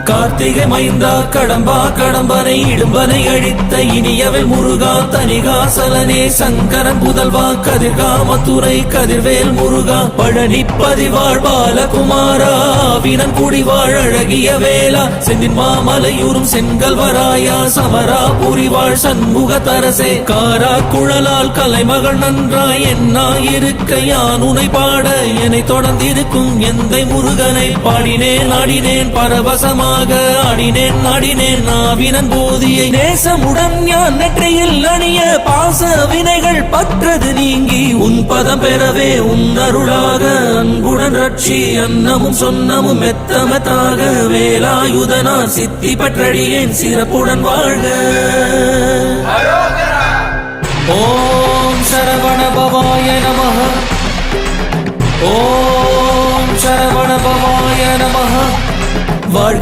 கார்த்திகை மைந்தா கடம்பா கடம்பனை இடும்பனை அழித்த இனியவை முருகா தனிகாசலனே சங்கரன் புதல்வா கதிர்காமத்துறை கதிர்வேல் முருகா பழனி பதிவாழ் பாலகுமாரா வினன் குடிவாழ் அழகிய வேளா செந்தின் மாமலையூரும் செங்கல்வராயா சமரா புரிவாழ் சண்முக தரசே காரா குழலால் கலைமகள் நன்றாய் என்னாயிருக்க யான் உனை பாட என்னை தொடர்ந்திருக்கும் எந்தை முருகனை பாடினேன் ஆடினேன் பரவசமாக ஆடினேன் ஆடினேன் நாவினன் போதியை நேசமுடன் ஞான் நெற்றியில் அணிய பாச வினைகள் பற்றது நீங்கி உன் பதம் பெறவே உன் அருளாக அன்புடன் ரட்சி அன்னமும் சொன்னமும் மெத்தமத்தாக வேலாயுதனா சித்தி பற்றடியேன் சிறப்புடன் வாழ்க. ஓம் சரவண பவாய நமஹ. ஓம் சரவண பவாய நமஹ. வாழ்க.